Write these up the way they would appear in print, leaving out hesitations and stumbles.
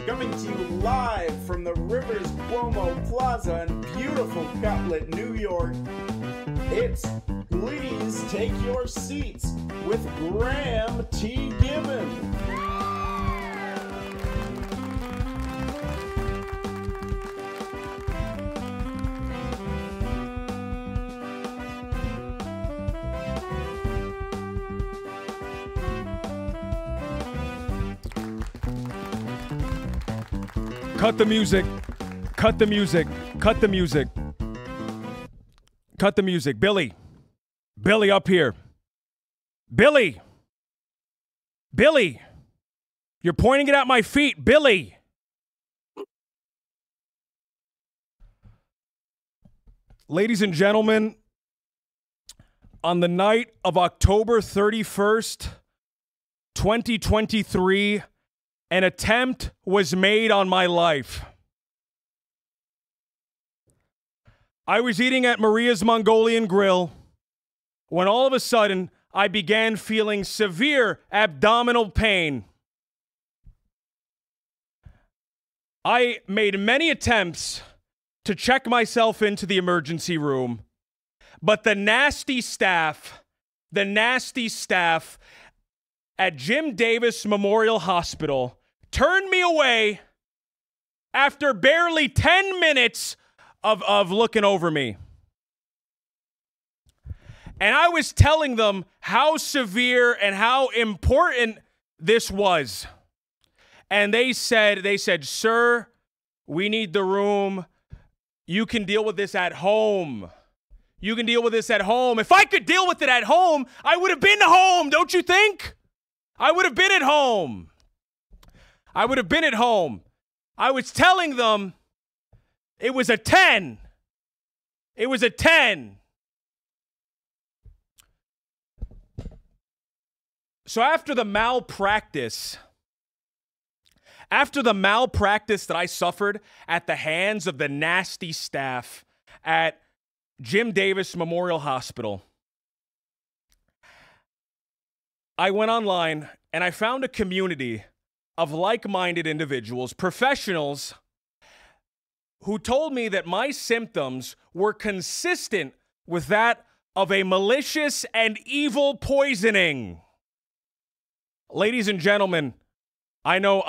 Coming to you live from the Rivers Cuomo Plaza in beautiful Cutlet, New York. It's Please Take Your Seats with Graham T. Gibbon. Cut the music. Cut the music. Cut the music. Cut the music. Billy. Billy up here. Billy. Billy. You're pointing it at my feet. Billy. Ladies and gentlemen, on the night of October 31st, 2023, an attempt was made on my life. I was eating at Maria's Mongolian Grill when all of a sudden I began feeling severe abdominal pain. I made many attempts to check myself into the emergency room, but the nasty staff at Jim Davis Memorial Hospital turned me away after barely 10 minutes of looking over me. And I was telling them how severe and how important this was. And they said, "Sir, we need the room. You can deal with this at home. You can deal with this at home." If I could deal with it at home, I would have been home, don't you think? I would have been at home. I would have been at home. I was telling them it was a 10. It was a 10. So after the malpractice that I suffered at the hands of the nasty staff at Jim Davis Memorial Hospital, I went online and I found a community of like-minded individuals, professionals, who told me that my symptoms were consistent with that of a malicious and evil poisoning. Ladies and gentlemen, I know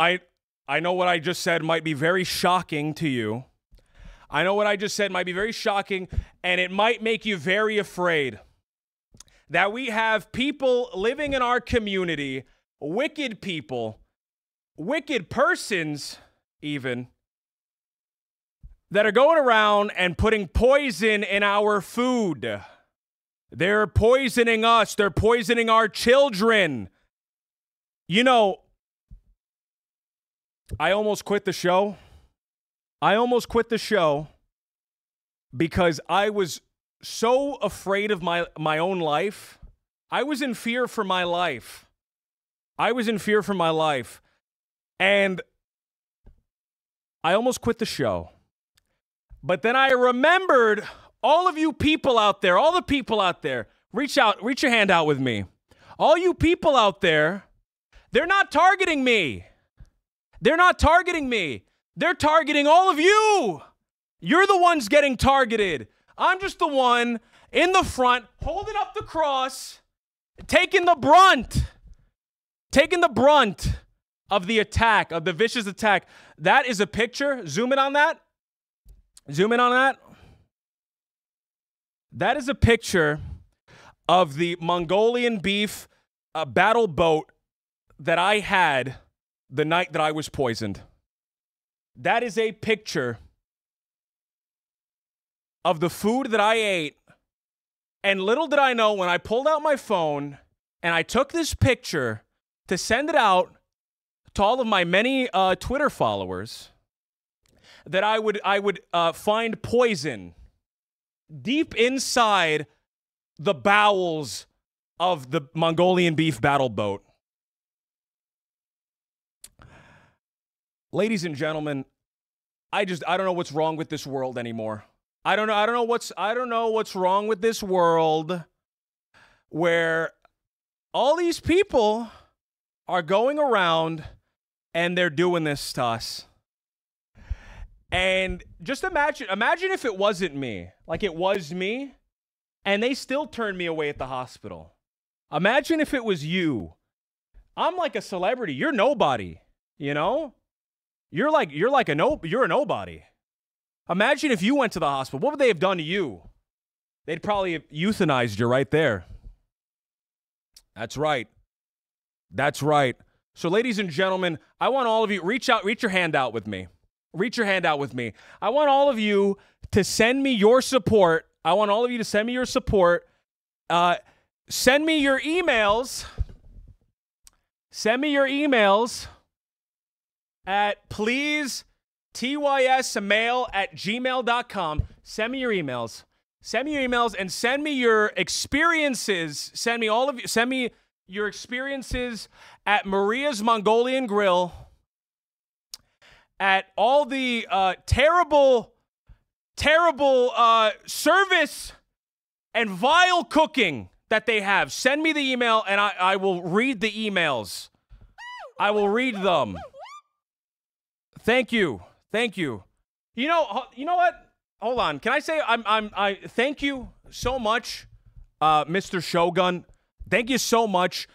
what I just said might be very shocking to you. I know what I just said might be very shocking, and it might make you very afraid that we have people living in our community, wicked people, wicked persons even, that are going around and putting poison in our food. They're poisoning us. They're poisoning our children. You know, I almost quit the show. Because I was so afraid of my own life. I was in fear for my life. And I almost quit the show. But then I remembered all of you people out there, all the people out there, reach your hand out with me. All you people out there, they're not targeting me. They're targeting all of you. You're the ones getting targeted. I'm just the one in the front holding up the cross, taking the brunt of the attack, of the vicious attack. That is a picture. Zoom in on that. That is a picture of the Mongolian beef battle boat that I had the night that I was poisoned. That is a picture of the food that I ate. And little did I know, when I pulled out my phone and I took this picture to send it out to all of my many Twitter followers, that I would find poison deep inside the bowels of the Mongolian beef battle boat. Ladies and gentlemen, I don't know what's wrong with this world anymore. I don't know what's wrong with this world where all these people are going around and they're doing this to us. And just imagine if it wasn't me, like it was me, and they still turned me away at the hospital. Imagine if it was you. I'm like a celebrity. You're nobody, you know? You're a nobody. Imagine if you went to the hospital. What would they have done to you? They'd probably have euthanized you right there. That's right. That's right. So, ladies and gentlemen, I want all of you, reach your hand out with me. Reach your hand out with me. I want all of you to send me your support. Send me your emails. Send me your emails at please tysmail@gmail.com. Send me your emails. Send me your emails and send me your experiences. Send me your experiences at Maria's Mongolian Grill, at all the terrible service and vile cooking that they have. Send me the email and I will read the emails. I will read them. Thank you. Thank you. You know what? Hold on. Can I say I thank you so much, Mr. Shogun. Thank you so much.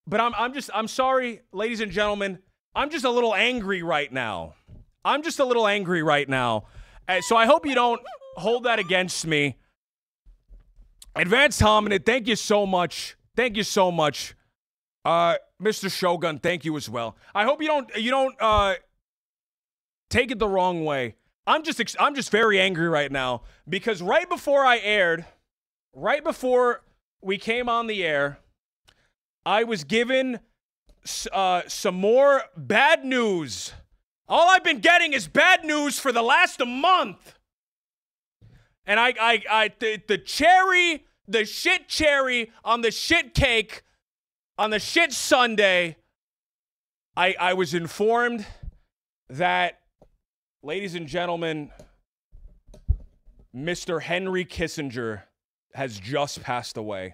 But I'm sorry, ladies and gentlemen. I'm just a little angry right now. So I hope you don't hold that against me. Advanced Hominid, thank you so much. Thank you so much. Mr. Shogun, thank you as well. I hope you don't take it the wrong way. I'm just very angry right now because right before we came on the air, I was given some more bad news. All I've been getting is bad news for the last month. And the shit cherry on the shit cake on the shit sundae, I was informed that, ladies and gentlemen, Mr. Henry Kissinger has just passed away.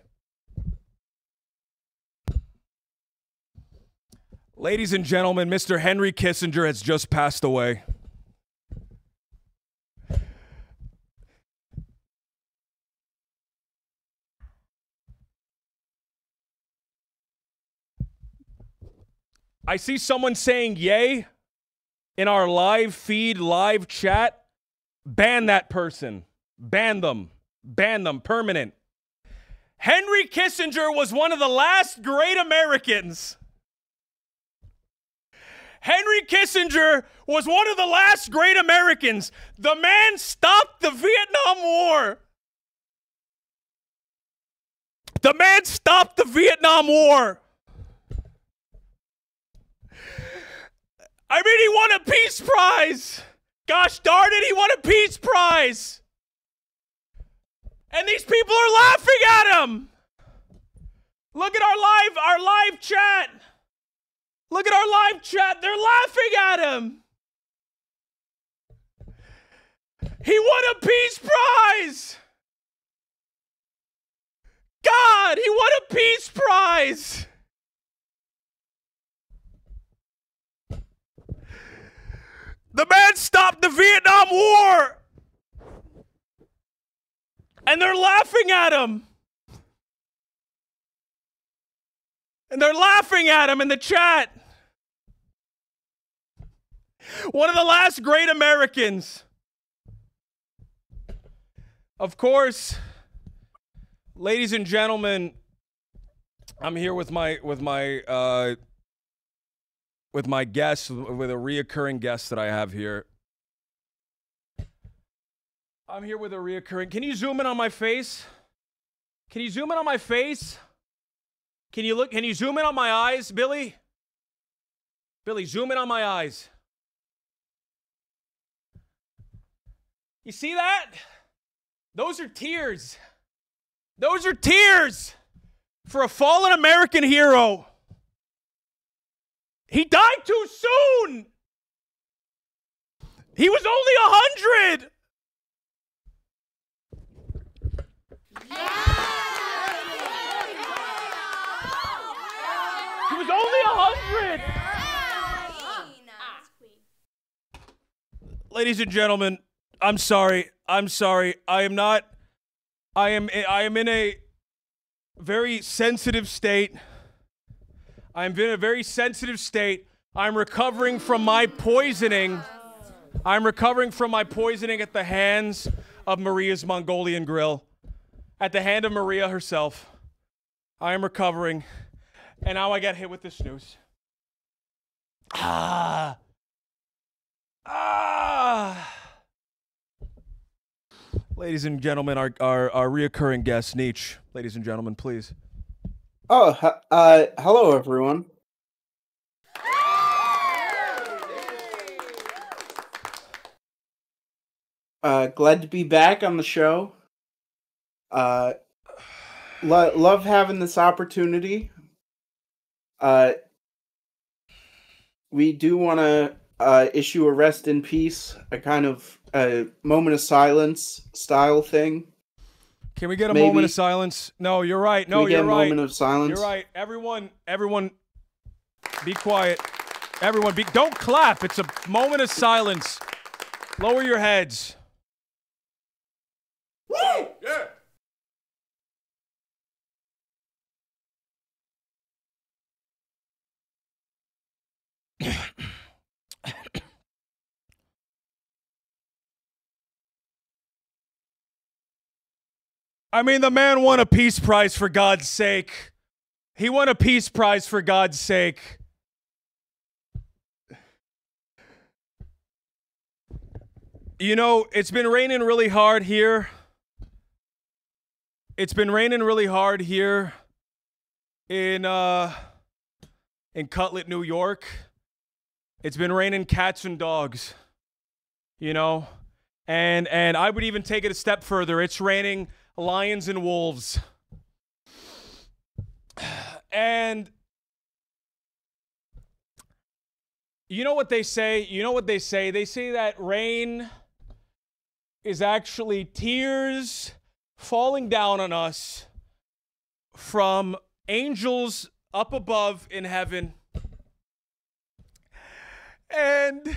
Ladies and gentlemen, Mr. Henry Kissinger has just passed away. I see someone saying yay in our live feed, live chat. Ban that person. Ban them. Ban them. Permanent. Henry Kissinger was one of the last great Americans. Henry Kissinger was one of the last great Americans. The man stopped the Vietnam War. The man stopped the Vietnam War. I mean, he won a Peace Prize. Gosh darn it, he won a Peace Prize. And these people are laughing at him. Look at our live chat. Look at our live chat. They're laughing at him. He won a Peace Prize. God, he won a Peace Prize. The man stopped the Vietnam War. And they're laughing at him. And they're laughing at him in the chat. One of the last great Americans. Of course, ladies and gentlemen, I'm here with my guest, with a reoccurring guest that I have here. I'm here with a reoccurring. Can you zoom in on my face? Can you zoom in on my face? Can you zoom in on my eyes, Billy? Billy, zoom in on my eyes. You see that? Those are tears. Those are tears for a fallen American hero. He died too soon. He was only 100. He was only 100. Ladies and gentlemen, I'm sorry. I'm sorry. I am in a very sensitive state. I'm in a very sensitive state. I'm recovering from my poisoning. I'm recovering from my poisoning at the hands of Maria's Mongolian Grill. At the hand of Maria herself. I am recovering. And now I get hit with this snooze. Ladies and gentlemen, our reoccurring guest, Nietzsche. Ladies and gentlemen, please. Oh, hello everyone. Glad to be back on the show. Love having this opportunity. We do want to issue a rest in peace, a kind of moment of silence style thing. Can we get a moment of silence? No, you're right. No, you're right. Moment of silence. You're right. Everyone, be quiet. Everyone, don't clap. It's a moment of silence. Lower your heads. Woo! Yeah. I mean, the man won a Peace Prize, for God's sake. He won a Peace Prize, for God's sake. You know, it's been raining really hard here. It's been raining really hard here in Cutlet, New York. It's been raining cats and dogs, you know? And I would even take it a step further. It's raining lions and wolves. And you know what they say? They say that rain is actually tears falling down on us from angels up above in heaven. And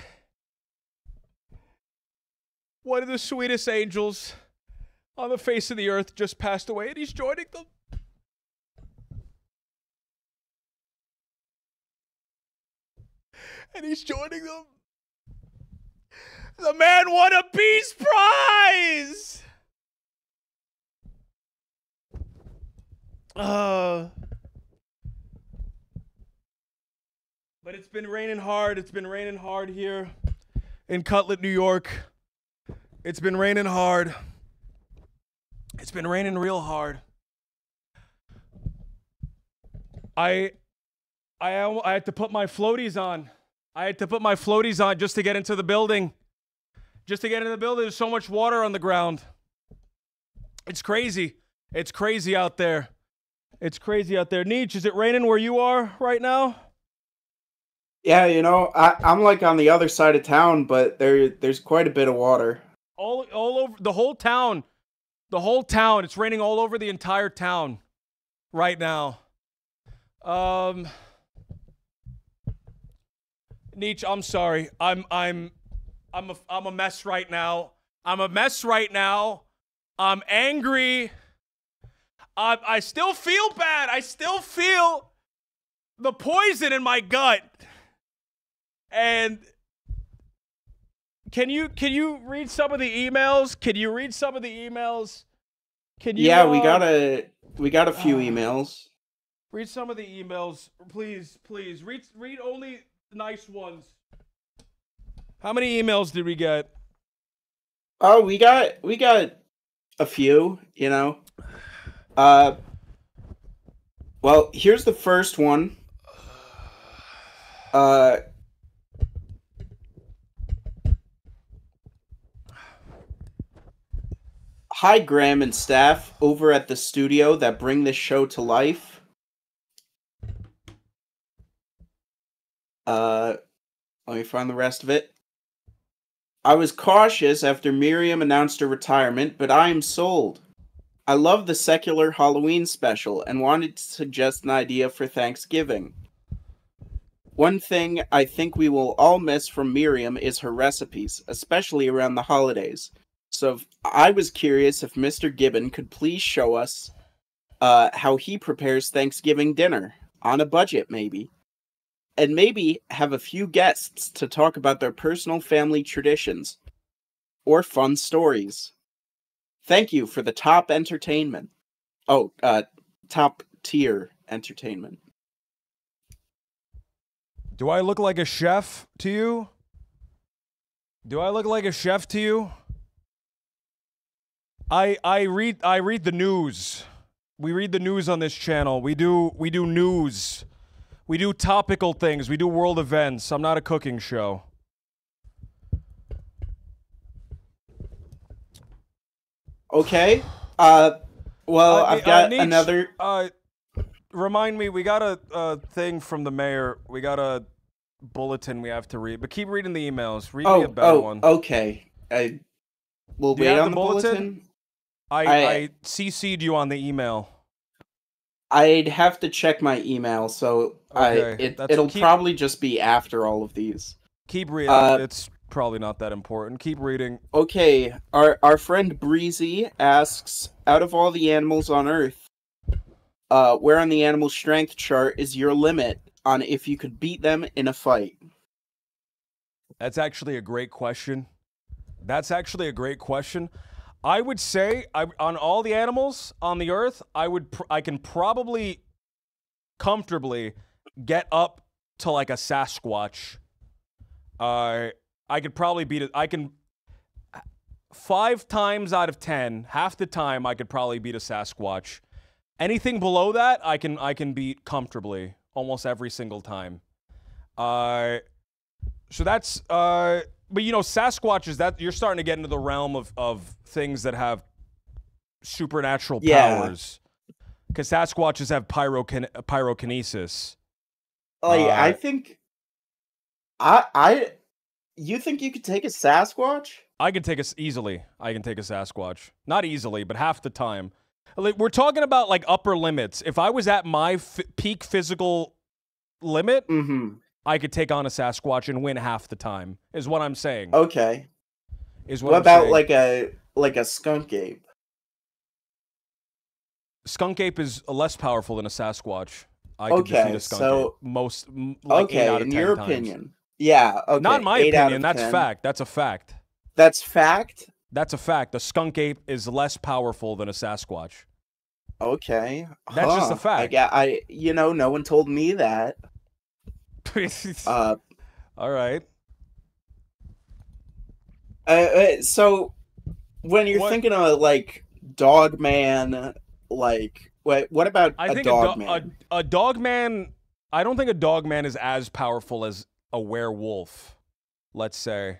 one of the sweetest angels on the face of the earth just passed away, and he's joining them. And he's joining them. The man won a Peace Prize! But it's been raining hard. It's been raining hard here in Cutlet, New York. It's been raining hard. It's been raining real hard. I had to put my floaties on. I had to put my floaties on just to get into the building. Just to get into the building, there's so much water on the ground. It's crazy. It's crazy out there. It's crazy out there. Nietzsche, is it raining where you are right now? Yeah, you know, I'm like on the other side of town, but there's quite a bit of water. All over the whole town. The whole town. It's raining all over the entire town right now. Nietzsche, I'm sorry. I'm a mess right now. I'm a mess right now. I'm angry. I still feel bad. I still feel the poison in my gut. And can you read some of the emails? Can you read some of the emails? Can you? Yeah, we got a few emails. Read some of the emails, please. Read only nice ones. How many emails did we get? Oh, we got a few, you know. Well, here's the first one. Hi, Graham and staff over at the studio that bring this show to life. Let me find the rest of it. I was cautious after Miriam announced her retirement, but I am sold. I love the secular Halloween special and wanted to suggest an idea for Thanksgiving. One thing I think we will all miss from Miriam is her recipes, especially around the holidays. So I was curious if Mr. Gibbon could please show us how he prepares Thanksgiving dinner, on a budget maybe, and maybe have a few guests to talk about their personal family traditions or fun stories. Thank you for the top entertainment. Oh, top tier entertainment. Do I look like a chef to you? Do I look like a chef to you? I read the news. We read the news on this channel. We do news. We do topical things. We do world events. I'm not a cooking show. Okay. Well, I've got Nietzsche, another. Remind me, we got a thing from the mayor. We got a bulletin we have to read. But keep reading the emails. Read me a better one. Okay. We'll Do you wait have on the bulletin. I CC'd you on the email. I'd have to check my email, so Okay, it'll probably just be after all of these. Keep reading. It's probably not that important. Keep reading. Okay, our friend Breezy asks, out of all the animals on Earth, where on the animal strength chart is your limit on if you could beat them in a fight? That's actually a great question. I would say on all the animals on the Earth, I can probably comfortably get up to like a Sasquatch. I could probably beat it. I can 5 times out of 10, half the time I could probably beat a Sasquatch. Anything below that, I can beat comfortably almost every single time. So that's but you know, Sasquatches, that you're starting to get into the realm of things that have supernatural powers. Because Sasquatches have pyrokinesis. Oh yeah, I think you think you could take a Sasquatch? I can take easily. I can take a Sasquatch. Not easily, but half the time. Like, we're talking about like upper limits. If I was at my peak physical limit, I could take on a Sasquatch and win half the time. Is what I'm saying. Okay. What I'm about saying. like a skunk ape? Skunk ape is less powerful than a Sasquatch. I could defeat a skunk ape. Most like 8 out of 10 in your times. opinion. Yeah, okay. Not in my opinion, that's fact. That's a fact. That's fact? That's a fact. The skunk ape is less powerful than a Sasquatch. Okay. That's just a fact. No one told me that. All right. So when you're thinking of like Dogman, like what about a Dogman? A Dogman, I don't think a Dogman is as powerful as a werewolf, let's say.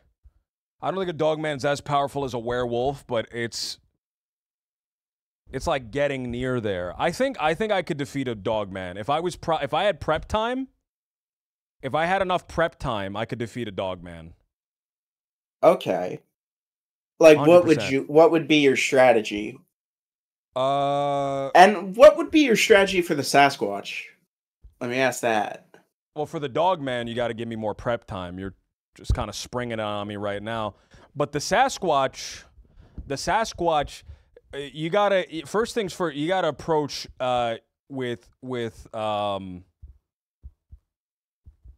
I don't think a Dogman's as powerful as a werewolf, but it's like getting near there. I think I could defeat a Dogman. If I had prep time, if I had enough prep time, I could defeat a Dogman. Okay. Like 100%. what would be your strategy? And what would be your strategy for the Sasquatch? Let me ask that. Well, for the Dogman, you got to give me more prep time. You're just kind of springing it on me right now. But the Sasquatch, you gotta, first things first, you gotta approach with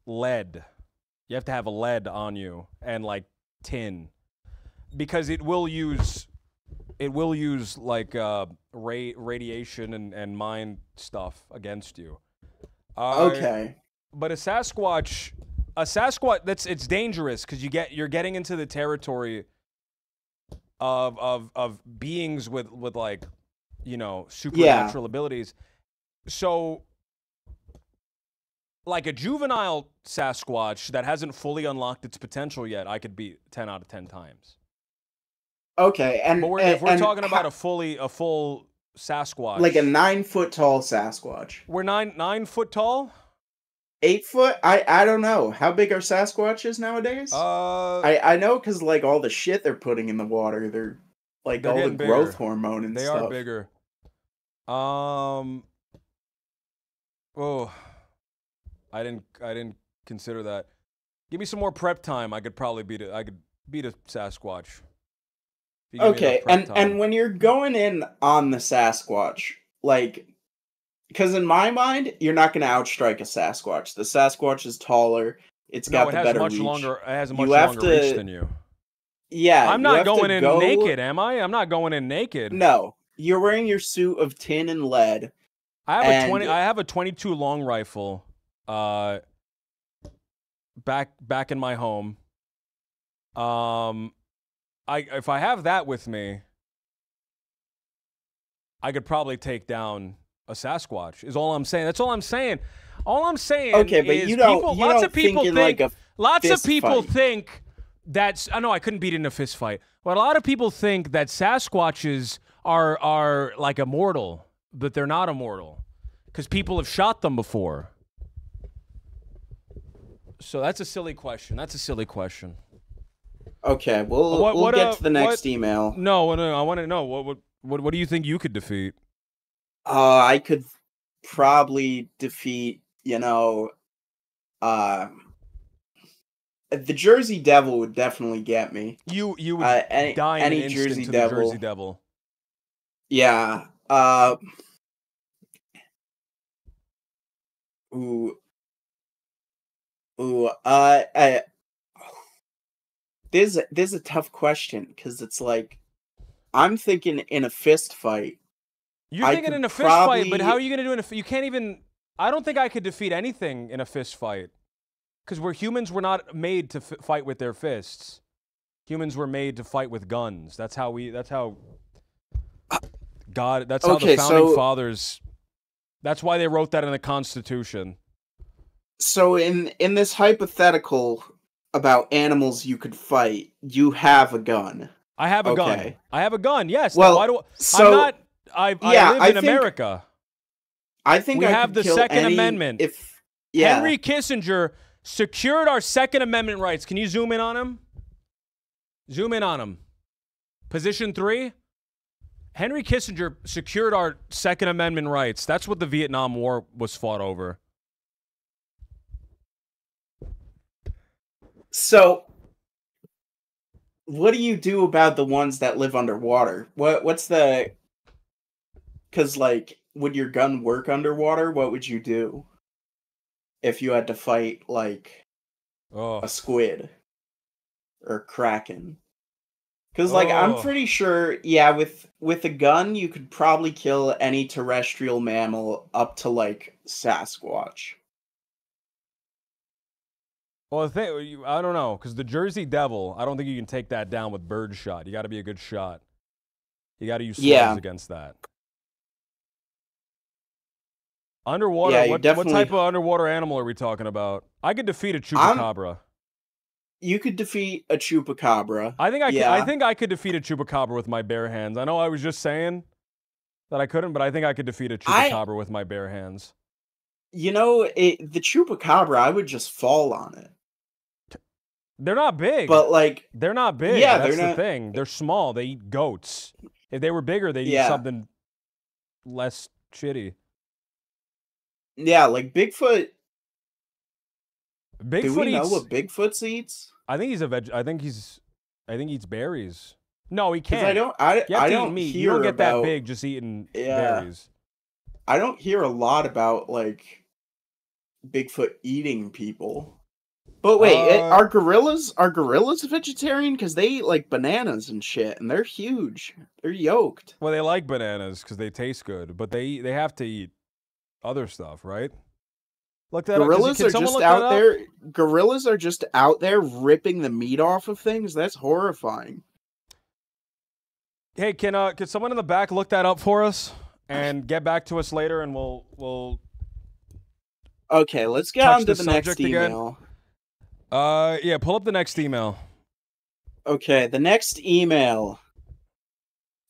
lead. You have to have a lead on you and like tin, because it will use like radiation and mind stuff against you. Okay. But a Sasquatch, it's dangerous because you're getting into the territory of beings with like, you know, supernatural abilities. So like a juvenile Sasquatch that hasn't fully unlocked its potential yet, I could beat 10 out of 10 times. Okay, but if we're talking about a full Sasquatch, like a 9 foot tall Sasquatch, we're 9 foot tall. 8 foot? I don't know. How big are Sasquatches nowadays? I know because like all the shit they're putting in the water, they're all the growth hormone and stuff. They are bigger. Oh, I didn't consider that. Give me some more prep time. I could probably beat it. I could beat a Sasquatch. If you give me Okay, enough prep and time. when you're going in on the Sasquatch, like, because in my mind, you're not going to outstrike a Sasquatch. The Sasquatch is taller. It's got No, it the has better much reach. longer. It has a much You have longer reach to- than you. Yeah, I'm you not have to going in go- naked, am I? I'm not going in naked. No, you're wearing your suit of tin and lead. I have and- I have a 22 long rifle. Back in my home. If I have that with me, I could probably take down a Sasquatch. Is all I'm saying. That's all I'm saying. All I'm saying. Okay, but is you don't. people, you lots don't of people think in think. like a Lots of fist people fight. think that's. I know I couldn't beat it in a fist fight, but a lot of people think that Sasquatches are like immortal, but they're not immortal because people have shot them before. So that's a silly question. That's a silly question. Okay, we'll get to the next email. No, I want to know what do you think you could defeat? I could probably defeat, the Jersey Devil would definitely get me. You would any die in an instant Jersey to Devil. the Jersey Devil. Yeah. Ooh. This is a tough question because it's like I'm thinking in a fist fight. You're I thinking could in a fist fight, but probably- how are you going to do it? You can't even. I don't think I could defeat anything in a fist fight because we're humans. We're not made to fight with their fists. Humans were made to fight with guns. That's how we. That's how God. That's how Okay, the founding so- fathers. That's why they wrote that in the Constitution. So in this hypothetical about animals you could fight, you have a gun. I have a gun. Okay. I have a gun. Yes. Well, Now, why do so- I'm not? I Yeah, live I in think- America. I think We I have could the kill Second any- Amendment. Yeah. Henry Kissinger secured our Second Amendment rights. Can you zoom in on him? Zoom in on him. Position 3. Henry Kissinger secured our Second Amendment rights. That's what the Vietnam War was fought over. So, what do you do about the ones that live underwater? What's the? Because like, would your gun work underwater? What would you do if you had to fight like Oh, a squid or kraken? Because like, I'm Oh. pretty sure, yeah, with a gun you could probably kill any terrestrial mammal up to like Sasquatch. well, I don't know, because the Jersey Devil, I don't think you can take that down with bird shot. You got to be a good shot. You got to use slugs Yeah. against that. Underwater, Yeah, you what definitely- type of underwater animal are we talking about? I could defeat a chupacabra. You could defeat a chupacabra. I think I could. Yeah. I think I could defeat a chupacabra with my bare hands. I know I was just saying that I couldn't, but I think I could defeat a chupacabra with my bare hands. You know, the chupacabra, I would just fall on it. They're not big. But like, they're not big. Yeah, That's they're the not- thing. They're small. They eat goats. If they were bigger, they'd eat Yeah. something less shitty. yeah, like Bigfoot. Do Bigfoot we know eats. what Bigfoot eats? I think he's a veg. I think he eats berries. No, he Because can't. I You have I to don't eat meat. hear You don't get about, that big just eating Yeah. berries. I don't hear a lot about like Bigfoot eating people. But wait, are gorillas vegetarian? Because they eat like bananas and shit, and they're huge. They're yoked. Well, they like bananas because they taste good, but they have to eat other stuff, right? Look that Gorillas up. Can are someone just look that out up? there. Gorillas are just out there ripping the meat off of things. That's horrifying. Hey, can someone in the back look that up for us and get back to us later, and we'll Okay, let's get Touch on to the the next subject again. email. yeah, pull up the next email. Okay, the next email.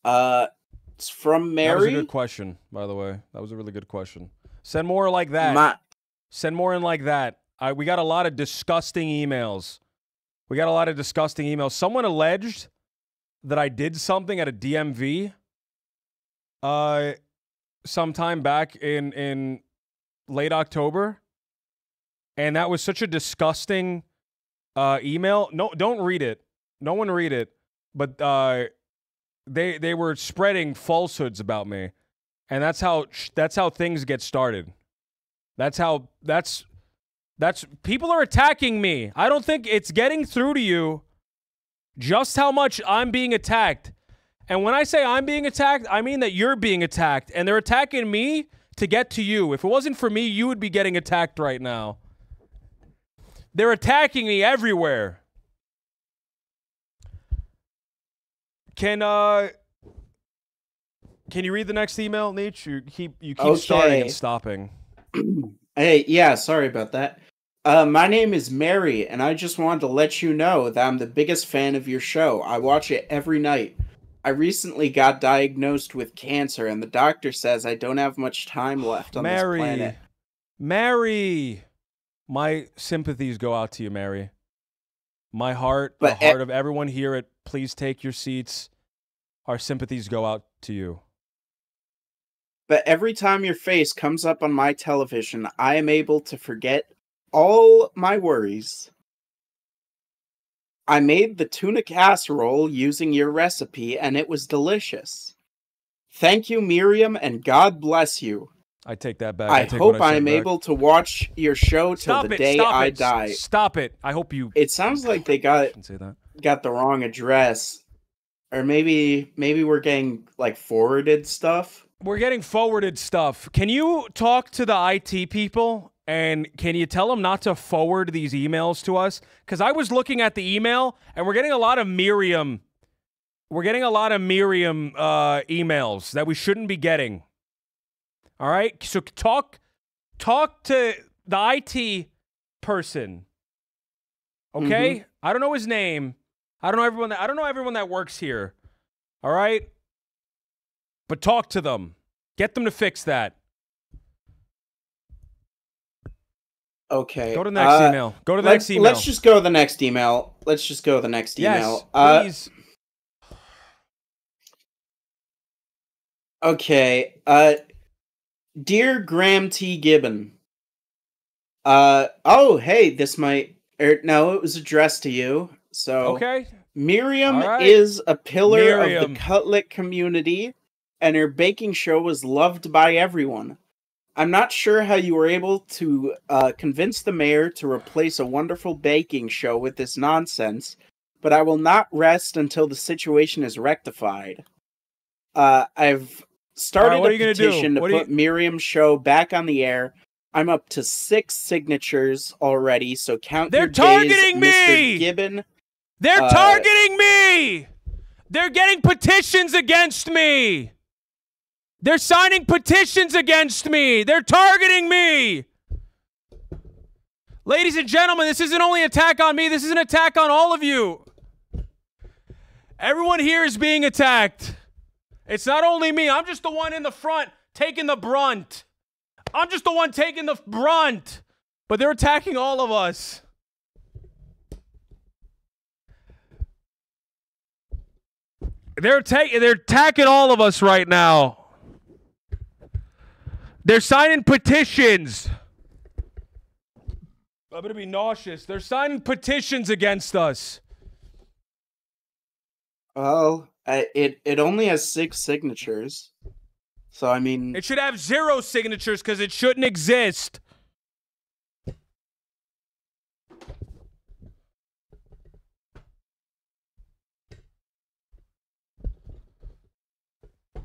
It's from That was a Mary. good question, by the way. That was a really good question. Send more like that. Ma- Send more in like that. We got a lot of disgusting emails. Someone alleged that I did something at a DMV sometime back in late October. and that was such a disgusting email. No, don't read it. No one read it. But they were spreading falsehoods about me, and that's how things get started. That's people are attacking me. I don't think it's getting through to you just how much I'm being attacked. And when I say I'm being attacked, I mean that you're being attacked, and they're attacking me to get to you. If it wasn't for me, you would be getting attacked right now. They're attacking me everywhere. Can you read the next email, Nietzsch? You keep starting and stopping. Hey, yeah, sorry about that. My name is Mary, and I just wanted to let you know that I'm the biggest fan of your show. I watch it every night. I recently got diagnosed with cancer, and the doctor says I don't have much time left on this planet. Mary! My sympathies go out to you, Mary. My heart, the heart of everyone here at Please Take Your Seats, our sympathies go out to you. But every time your face comes up on my television, I am able to forget all my worries. I made the tuna casserole using your recipe, and it was delicious. Thank you, Miriam, and God bless you. I take that back. I hope I am able to watch your show till the day I die. Stop it. I hope you... It sounds like they got the wrong address. Or maybe we're getting, like, forwarded stuff. We're getting forwarded stuff. Can you talk to the IT people? And can you tell them not to forward these emails to us? Because I was looking at the email, and we're getting a lot of Miriam. We're getting a lot of Miriam emails that we shouldn't be getting. All right? So talk to the IT person. Okay? Mm-hmm. I don't know his name. I don't know everyone that works here. All right? But talk to them. Get them to fix that. Okay. Go to the next email. Go to the next email. Let's just go to the next email. Yes, please. Okay. Dear Graham T. Gibbon. Oh, hey, this might... no, it was addressed to you. So, okay. Miriam is a pillar of the Cutlet community, and her baking show was loved by everyone. I'm not sure how you were able to convince the mayor to replace a wonderful baking show with this nonsense, but I will not rest until the situation is rectified. I've started a petition to put Miriam's show back on the air. I'm up to 6 signatures already, so count your days, targeting me! Mr. Gibbon. They're targeting me! They're getting petitions against me! They're signing petitions against me! They're targeting me! Ladies and gentlemen, this isn't only an attack on me, this is an attack on all of you. Everyone here is being attacked. It's not only me, I'm just the one in the front taking the brunt. I'm just the one taking the brunt. But they're attacking all of us. They're attacking all of us right now. They're signing petitions. I'm gonna be nauseous. They're signing petitions against us. Well, it only has 6 signatures. So, I mean... It should have 0 signatures because it shouldn't exist.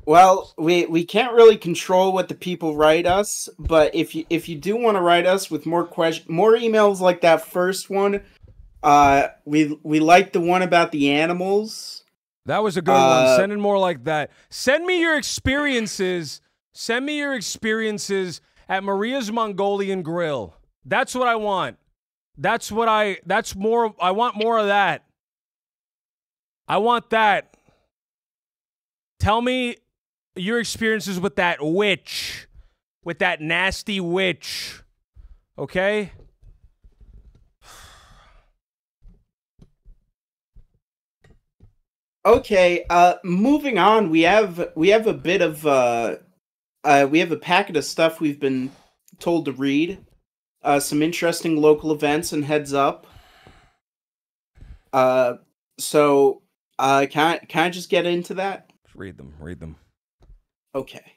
Well, we can't really control what the people write us, but if you do want to write us with more emails like that first one, we like the one about the animals. That was a good one. Send in more like that. Send me your experiences. Send me your experiences at Maria's Mongolian Grill. That's what I want. I want more of that. I want that. Tell me your experiences with that witch. With that nasty witch. Okay? Okay, moving on, we have a bit of we have a packet of stuff we've been told to read. some interesting local events and heads up. So can I just get into that? Read them. Okay.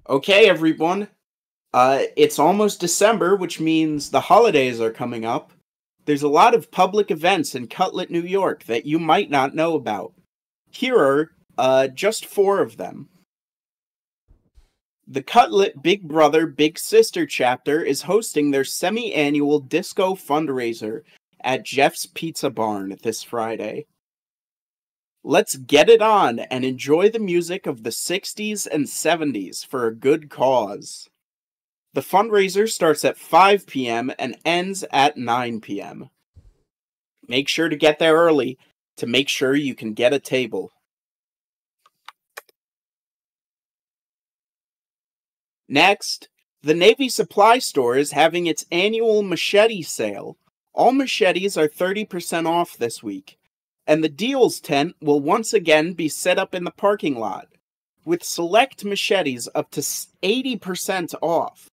Okay, everyone. It's almost December, which means the holidays are coming up. There's a lot of public events in Cutlet, New York that you might not know about. Here are just 4 of them. The Cutlet Big Brother Big Sister chapter is hosting their semi-annual disco fundraiser at Jeff's Pizza Barn this Friday. Let's get it on and enjoy the music of the 60s and 70s for a good cause. The fundraiser starts at 5 p.m. and ends at 9 p.m. Make sure to get there early to make sure you can get a table. Next, the Navy Supply Store is having its annual machete sale. All machetes are 30% off this week, and the deals tent will once again be set up in the parking lot, with select machetes up to 80% off.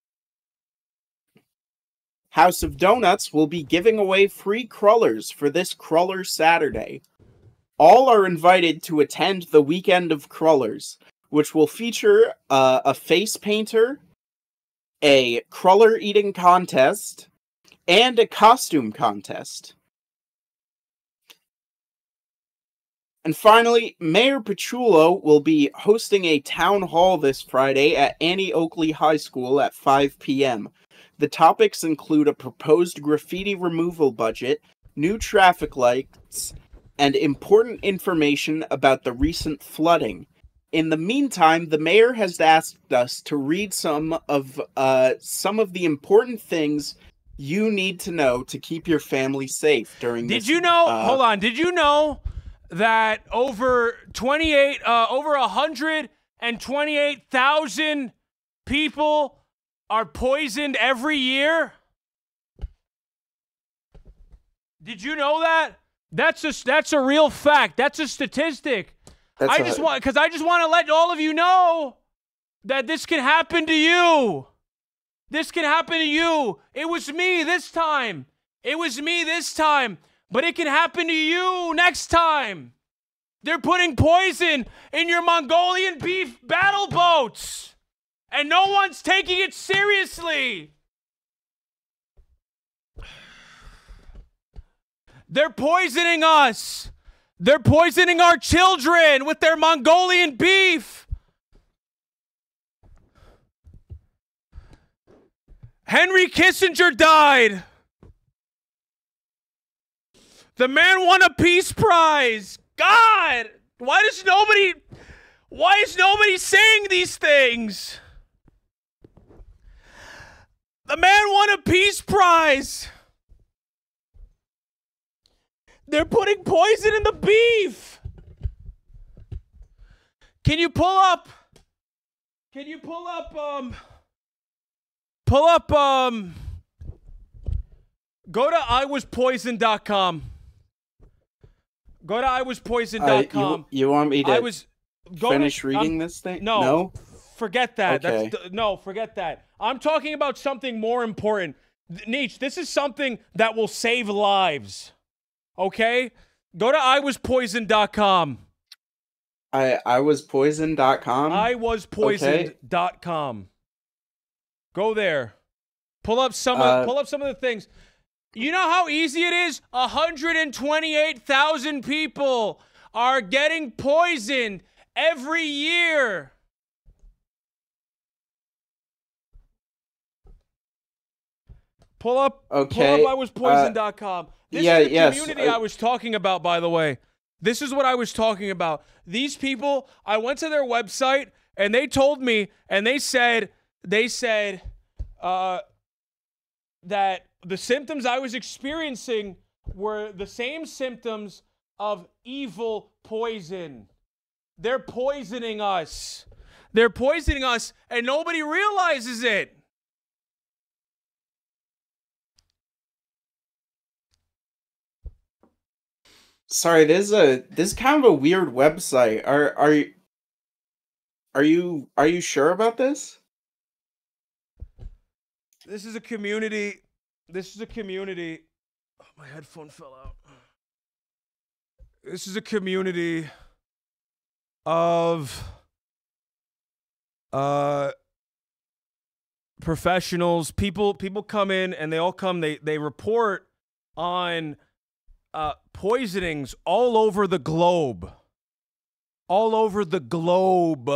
House of Donuts will be giving away free crullers for this Cruller Saturday. All are invited to attend the Weekend of Crullers, which will feature a face painter, a cruller eating contest, and a costume contest. And finally, Mayor Paciullo will be hosting a town hall this Friday at Annie Oakley High School at 5 p.m. The topics include a proposed graffiti removal budget, new traffic lights, and important information about the recent flooding. In the meantime, the mayor has asked us to read some of the important things you need to know to keep your family safe during this. Did you know? Hold on. Did you know that over 128,000 people are poisoned every year? Did you know that? That's a real fact. That's a statistic. I just want to let all of you know that this can happen to you. This can happen to you. It was me this time. But it can happen to you next time. They're putting poison in your Mongolian beef battle boats. And no one's taking it seriously. They're poisoning us. They're poisoning our children with their Mongolian beef. Henry Kissinger died. The man won a Peace Prize. God, why is nobody saying these things? The man won a Peace Prize. They're putting poison in the beef. Can you pull up, go to iwaspoisoned.com. Go to iwaspoisoned.com. You want me to finish reading this thing? No? Forget that. Okay. Forget that. I'm talking about something more important. Nietzsche, this is something that will save lives. Okay? Go to iwaspoisoned.com. iwaspoisoned.com? iwaspoisoned.com. Go there. Pull up some of the things. You know how easy it is? 128,000 people are getting poisoned every year. Pull up iwaspoisoned.com. This is the community I was talking about, by the way. This is what I was talking about. These people, I went to their website and they told me, and they said that the symptoms I was experiencing were the same symptoms of evil poison. They're poisoning us. They're poisoning us, and nobody realizes it. Sorry, this is kind of a weird website. Are you sure about this? This is a community. This is a community. Oh, my headphone fell out. This is a community of professionals. People come in and they all come. They report on poisonings all over the globe. All over the globe.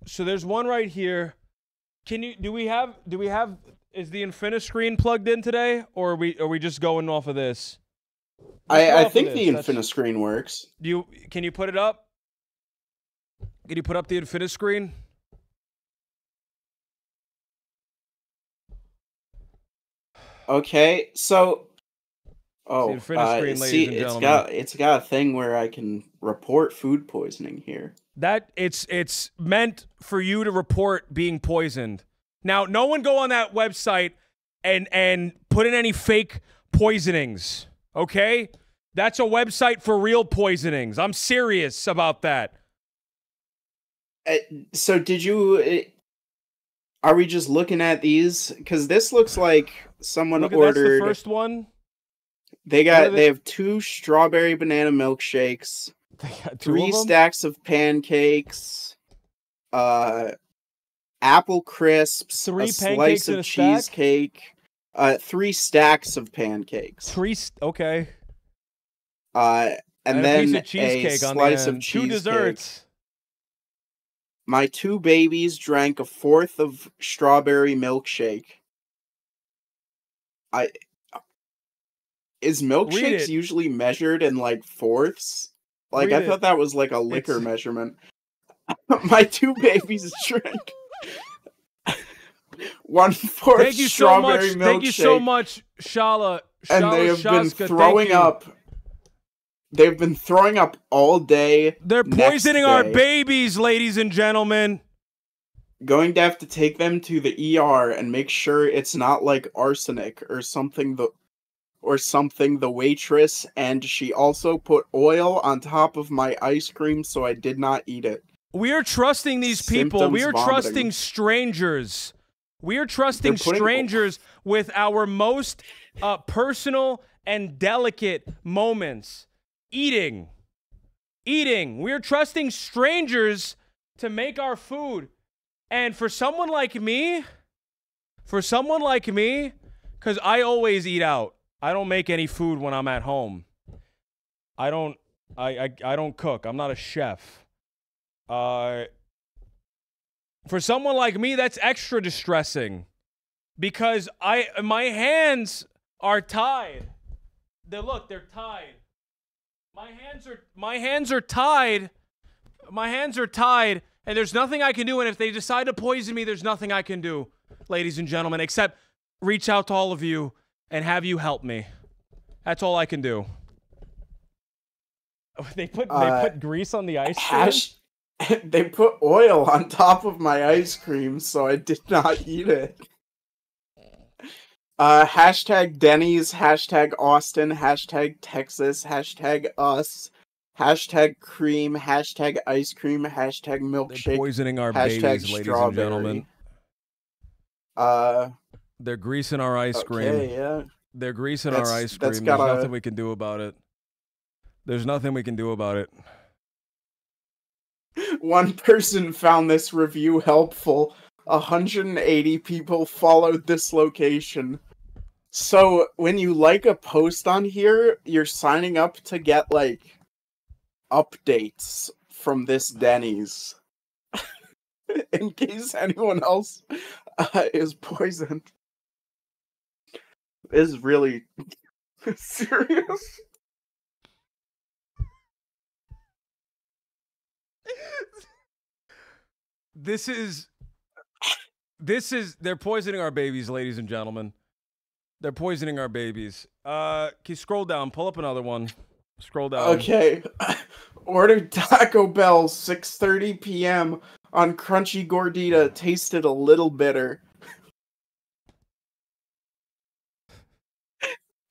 So there's one right here. Do we have is the Infiniscreen plugged in today, or are we just going off of this? I think the Infiniscreen works. Can you put it up? Can you put up the Infiniscreen? Okay, so Infiniscreen, see, ladies and gentlemen. it's got a thing where I can report food poisoning here. That it's meant for you to report being poisoned. Now, no one go on that website and put in any fake poisonings, okay? That's a website for real poisonings. I'm serious about that. So did you... Are we just looking at these? Because this looks like someone ordered... That's the first one. They have 2 strawberry banana milkshakes, They got 3 stacks of pancakes, apple crisps, 3 a pancakes slice in of a stack? cheesecake, 3 stacks of pancakes. Okay. And a then piece of cheesecake a on the slice end. of 2 cheesecake. desserts. My 2 babies drank a 1/4 of strawberry milkshake. Is milkshakes usually measured in like fourths? Like I thought that was like a liquor measurement. My 2 babies drank 1/4 strawberry milkshake. Thank you so much, Shala. And they have been throwing up. They've been throwing up all day. They're poisoning our babies, ladies and gentlemen. Going to have to take them to the ER and make sure it's not like arsenic or something. The waitress, and she also put oil on top of my ice cream, so I did not eat it. We are trusting these people. We are trusting strangers. We are trusting strangers with our most personal and delicate moments. Eating. We are trusting strangers to make our food. And for someone like me, because I always eat out. I don't make any food when I'm at home. I don't cook. I'm not a chef. For someone like me, that's extra distressing because my hands are tied. They're tied. My hands are tied. My hands are tied, and there's nothing I can do. And if they decide to poison me, there's nothing I can do, ladies and gentlemen, except reach out to all of you and have you help me. That's all I can do. They put grease on the ice cream? They put oil on top of my ice cream, so I did not eat it. Hashtag Denny's, hashtag Austin, hashtag Texas, hashtag us, hashtag cream, hashtag ice cream, hashtag milkshake. They're poisoning our babies, ladies and gentlemen. They're greasing our ice cream. Okay, yeah. They're greasing our ice cream. There's nothing we can do about it. There's nothing we can do about it. One person found this review helpful. 180 people followed this location. So, when you like a post on here, you're signing up to get, like, updates from this Denny's. In case anyone else is poisoned. This is really serious. This is, they're poisoning our babies, ladies and gentlemen. They're poisoning our babies. Can you scroll down? Pull up another one. Scroll down. Okay. Ordered Taco Bell 6:30 p.m. on Crunchy Gordita. Tasted a little bitter.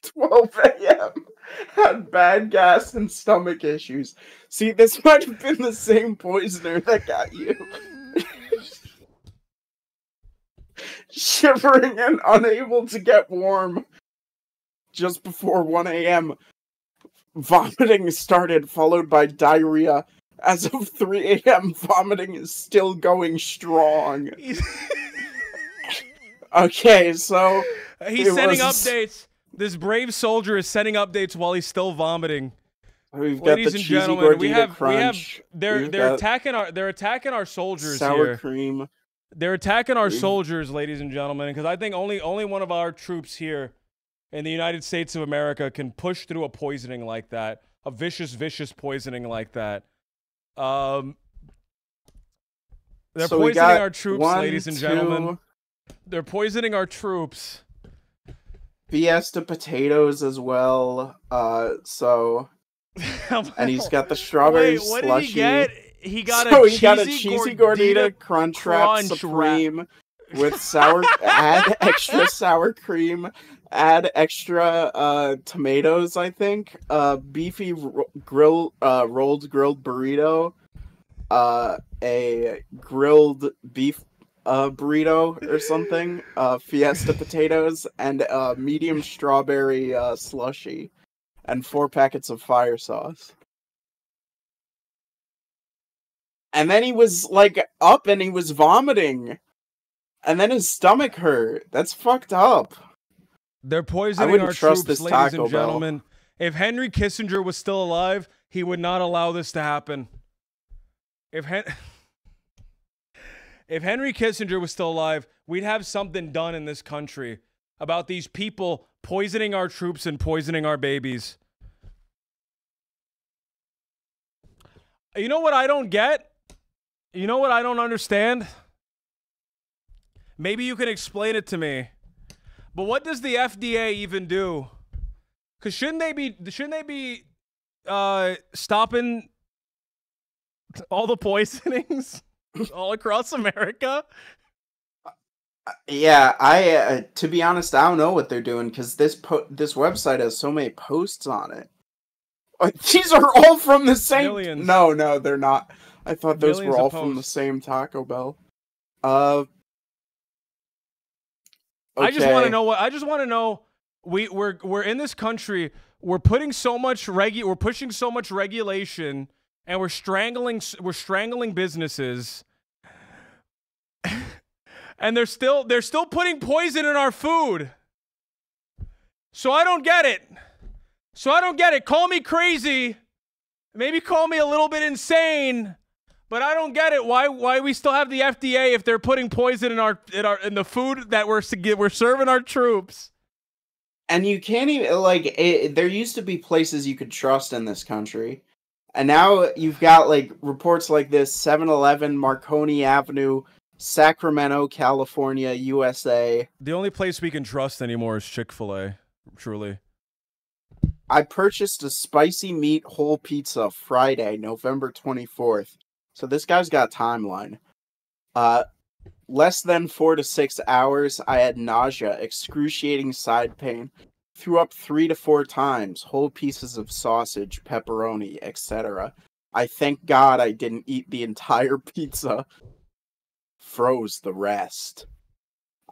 12 a.m. Had bad gas and stomach issues. See, this might have been the same poisoner that got you. shivering and unable to get warm. Just before 1 a.m., vomiting started, followed by diarrhea. As of 3 a.m., vomiting is still going strong. Okay, so... He's sending updates. This brave soldier is sending updates while he's still vomiting. We've got Ladies the and cheesy gentlemen, gordita crunch. They're attacking our soldiers sour here. cream. They're attacking our soldiers, ladies and gentlemen, because I think only one of our troops here in the United States of America can push through a poisoning like that, a vicious poisoning like that. They're poisoning our troops, ladies and gentlemen. They're poisoning our troops. Fiesta potatoes as well. And he's got the strawberry slushy. What did he get? He got a cheesy gordita crunch wrap supreme with add extra sour cream, add extra tomatoes, I think, beefy rolled grilled burrito, a grilled beef burrito or something, Fiesta potatoes, and medium strawberry slushy, and 4 packets of fire sauce. And then he was, up and he was vomiting. And then his stomach hurt. That's fucked up. They're poisoning our troops, ladies and gentlemen. If Henry Kissinger was still alive, he would not allow this to happen. If Henry Kissinger was still alive, we'd have something done in this country about these people poisoning our troops and poisoning our babies. You know what I don't get? You know what I don't understand? Maybe you can explain it to me. But what does the FDA even do? Because shouldn't they be stopping all the poisonings all across America? Yeah, to be honest, I don't know what they're doing because this website has so many posts on it. These are all from the same. Millions. No, they're not. I thought those Millions were all of from the posts. same Taco Bell. Okay. I just want to know. We're in this country. We're putting so much we're pushing so much regulation, and we're strangling businesses. And they're still putting poison in our food. So I don't get it. Call me crazy. Maybe call me a little bit insane. But I don't get it. Why we still have the FDA if they're putting poison in the food that we're serving our troops? And you can't even there used to be places you could trust in this country, and now you've got reports like this: 7-Eleven, Marconi Avenue, Sacramento, California, USA. The only place we can trust anymore is Chick-fil-A. Truly. I purchased a spicy meat whole pizza Friday, November 24th. So this guy's got a timeline. Less than 4 to 6 hours, I had nausea, excruciating side pain, threw up 3 to 4 times, whole pieces of sausage, pepperoni, etc. I thank God I didn't eat the entire pizza. Froze the rest.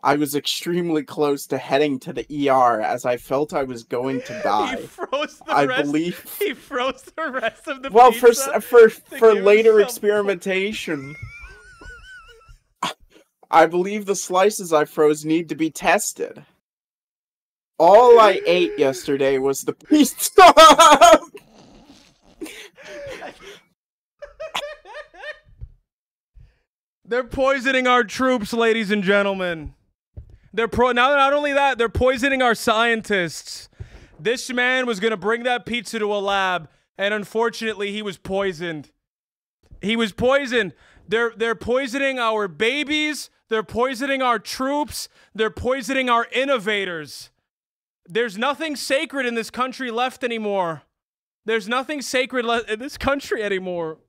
I was extremely close to heading to the ER as I felt I was going to die. He froze the rest of the well, pizza. for later experimentation. I believe the slices I froze need to be tested. All I ate yesterday was the pizza. They're poisoning our troops, ladies and gentlemen. Not only that, they're poisoning our scientists. This man was going to bring that pizza to a lab, and unfortunately, he was poisoned. They're poisoning our babies. They're poisoning our troops. They're poisoning our innovators. There's nothing sacred in this country left anymore. There's nothing sacred left in this country anymore.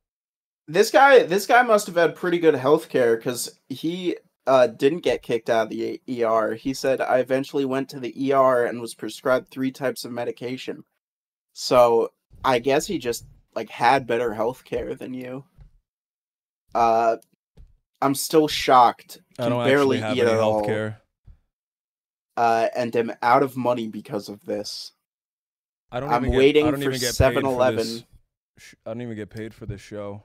This guy must have had pretty good health care because he didn't get kicked out of the ER. He said, I eventually went to the ER and was prescribed 3 types of medication. So I guess he just had better health care than you. I'm still shocked. I don't barely actually have eat any at health all. care. and am out of money because of this. I'm I waiting don't for even get 7-Eleven. paid for this. I don't even get paid for this show.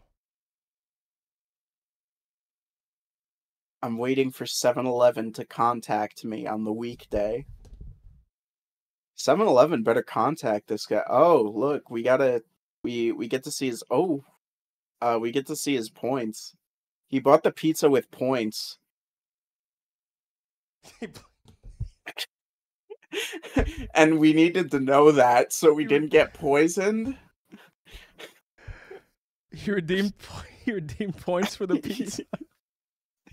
I'm waiting for 7-Eleven to contact me on the weekday. 7-Eleven better contact this guy. Oh, look, we get to see his we get to see his points. He bought the pizza with points. And we needed to know that so we didn't get poisoned. You redeemed points for the pizza.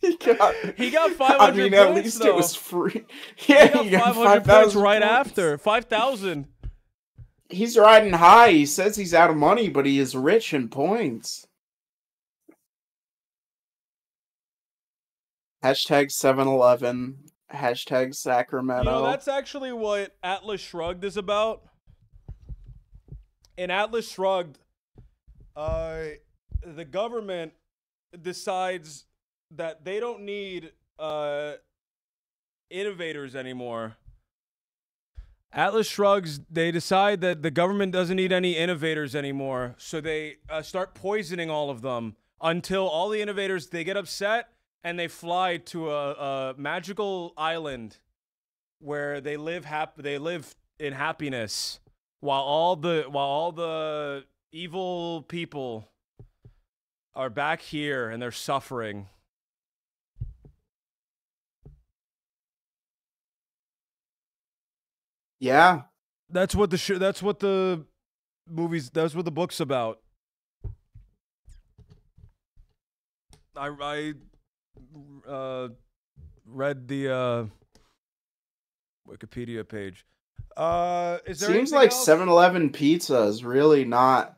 He got 500 points. I mean, at least though. It was free. Yeah, he got 500 points right after. 5,000. He's riding high. He says he's out of money, but he is rich in points. Hashtag 7-Eleven. Hashtag Sacramento. You know, that's actually what Atlas Shrugged is about. In Atlas Shrugged, the government decides that they don't need innovators anymore. Atlas Shrugs, they decide that the government doesn't need any innovators anymore, so they start poisoning all of them until all the innovators, they get upset and they fly to a magical island where they live in happiness while all the evil people are back here and they're suffering. Yeah. That's what the book's about. I read the Wikipedia page. Is there Seems like else? 7-Eleven pizza is really not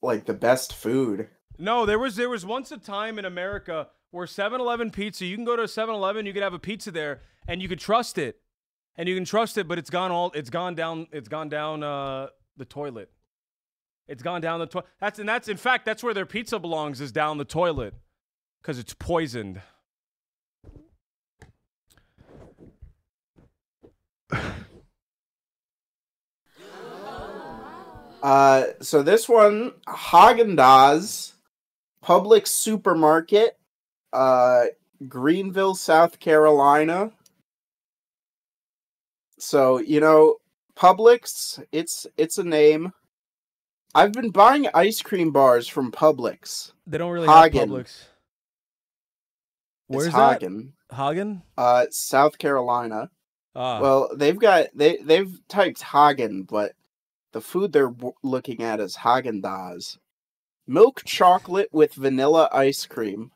like the best food. No, there was once a time in America where 7-Eleven pizza, you can go to a 7-Eleven, you could have a pizza there and you could trust it. And you can trust it, but it's gone down the toilet. It's gone down the toilet. That's in fact, that's where their pizza belongs, is down the toilet. Because it's poisoned. So this one, Haagen-Dazs, Publix Supermarket, Greenville, South Carolina. So, you know, Publix, it's a name. I've been buying ice cream bars from Publix. They don't really Hagen. have Publix. Where's it's that? Hagen. Hagen? South Carolina. Ah. Well, they've typed Hagen, but the food they're looking at is Haagen-Dazs. Milk chocolate with vanilla ice cream.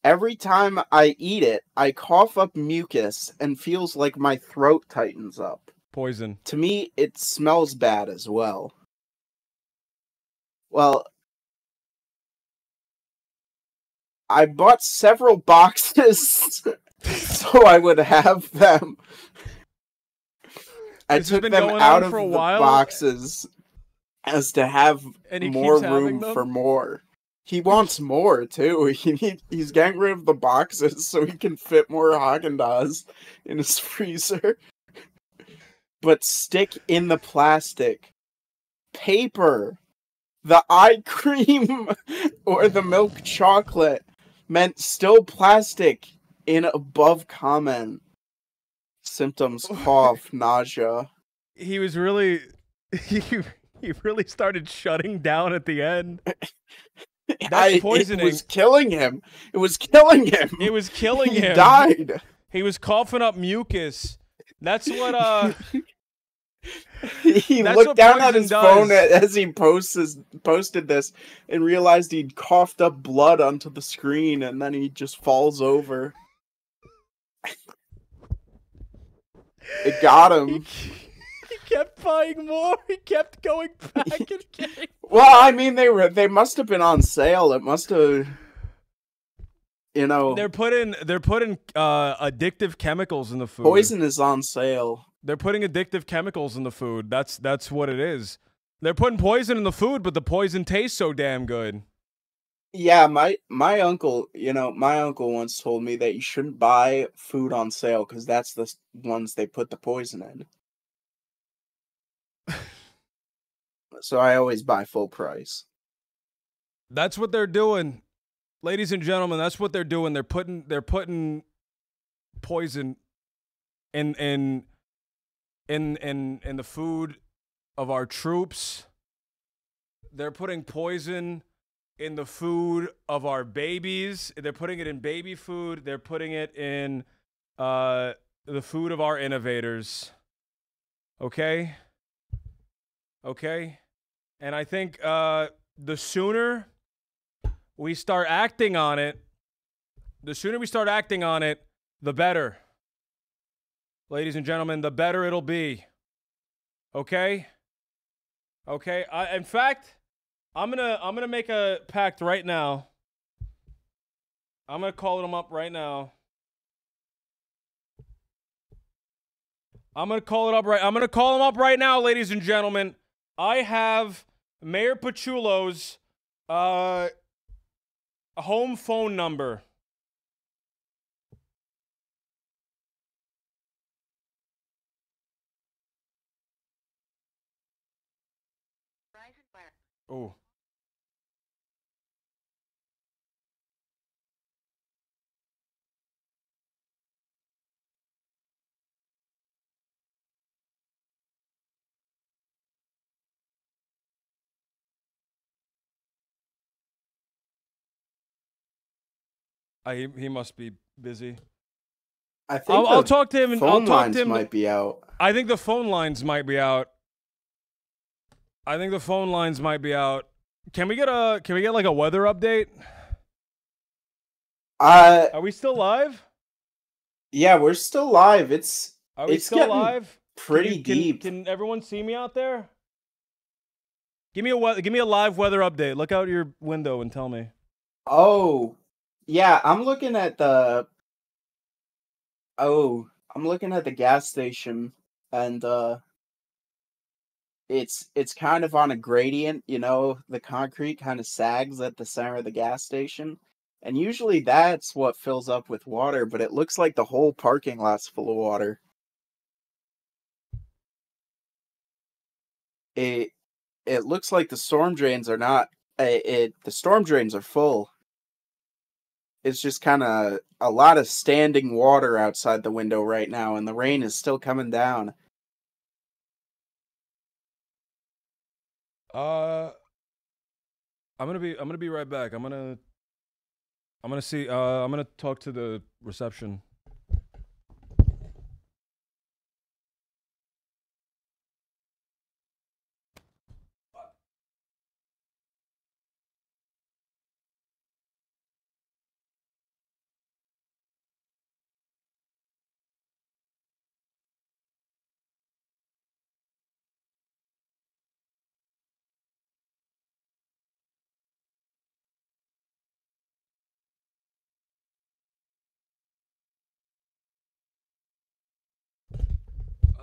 Every time I eat it, I cough up mucus and feels like my throat tightens up. Poison. To me, it smells bad as well. Well, I bought several boxes so I would have them. I took them out of the boxes as to have more room for more. He wants more, too. He's getting rid of the boxes so he can fit more Haagen-Dazs in his freezer. But stick in the plastic. Paper. The eye cream or the milk chocolate meant still plastic in above comment. Symptoms, cough, nausea. He was really... He really started shutting down at the end. That's poisoning. It was killing him. It was killing him. It was killing him. He died. He was coughing up mucus. That's what, He looked down at his phone as he posted this and realized he'd coughed up blood onto the screen, and then he just falls over. It got him. He kept buying more. He kept going back and getting more. Well, I mean, they must have been on sale. It must have, you know. They're putting addictive chemicals in the food. Poison is on sale. They're putting addictive chemicals in the food. That's what it is. They're putting poison in the food, but the poison tastes so damn good. Yeah, my uncle, my uncle once told me that you shouldn't buy food on sale because that's the ones they put the poison in. So I always buy full price. That's what they're doing. Ladies and gentlemen, that's what they're doing. They're putting poison in in the food of our troops. They're putting poison in the food of our babies. They're putting it in baby food. They're putting it in the food of our innovators. Okay? Okay? And I think the sooner we start acting on it, the better. Ladies and gentlemen, the better it'll be. Okay? Okay? In fact, I'm gonna make a pact right now. I'm gonna call them up right now. I'm gonna call them up right now, ladies and gentlemen. I have Mayor Pachulo's home phone number. Oh. He must be busy. I think I'll the talk to him. I'll phone talk to lines him. might be out. I think the phone lines might be out. Can we get like a weather update? Are we still live? Yeah, we're still live. Are we it's still getting live? pretty deep. Can everyone see me out there? Give me a live weather update. Look out your window and tell me. Oh, yeah, I'm looking at the gas station and it's kind of on a gradient, the concrete kind of sags at the center of the gas station. And usually that's what fills up with water, but it looks like the whole parking lot's full of water. It it looks like the storm drains are not the storm drains are full. It's just kind of a lot of standing water outside the window right now and the rain is still coming down. Uh, I'm gonna be right back. I'm gonna see. I'm gonna talk to the reception.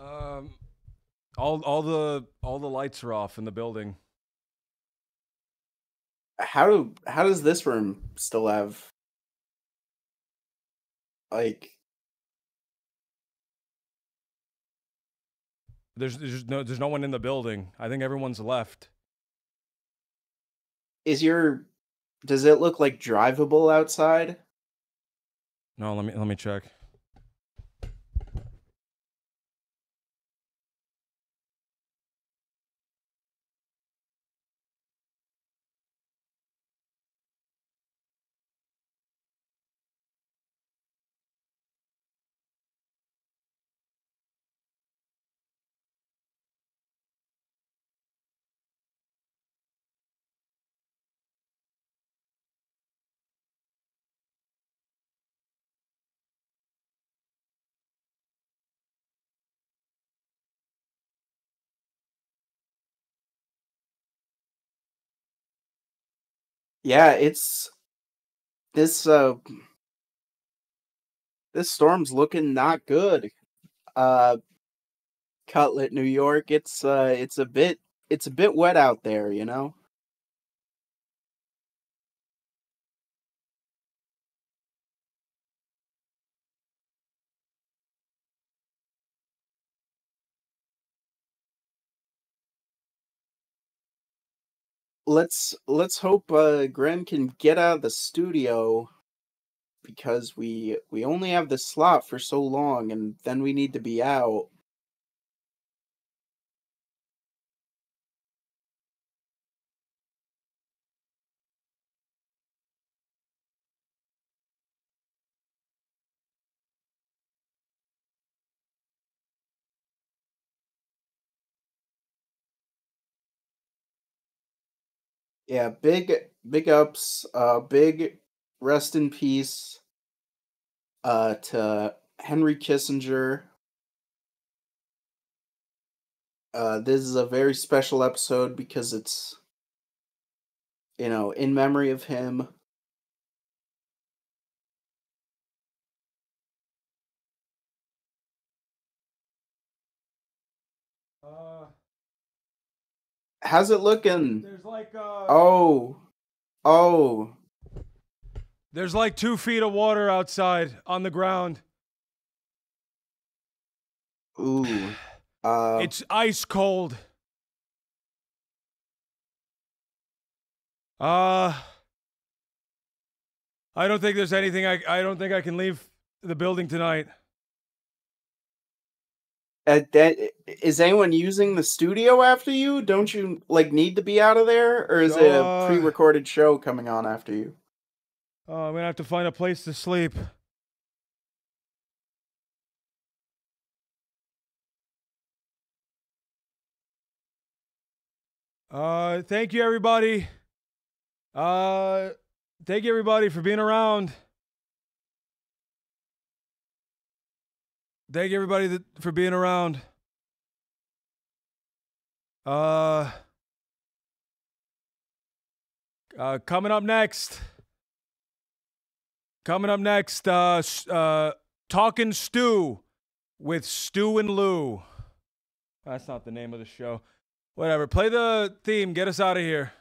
Um, all the lights are off in the building. How does this room still have like There's no one in the building. I think everyone's left. is your does it look like drivable outside? No, let me check. Yeah, it's this this storm's looking not good. Uh Cutlet, New York. It's a bit wet out there, let's hope Graham can get out of the studio, because we only have the slot for so long, and then we need to be out. Yeah, big ups, big rest in peace to Henry Kissinger. This is a very special episode because it's, in memory of him. How's it looking? There's like Oh. There's like 2 feet of water outside on the ground. Ooh. It's ice cold. I don't think there's anything I don't think I can leave the building tonight. Is anyone using the studio after you? Don't you need to be out of there, or is it a pre-recorded show coming on after you? I'm gonna have to find a place to sleep. Thank you everybody. Thank you everybody for being around. Thank you everybody for being around. Coming up next, Talking Stew with Stu and Lou. That's not the name of the show. Whatever. Play the theme. Get us out of here.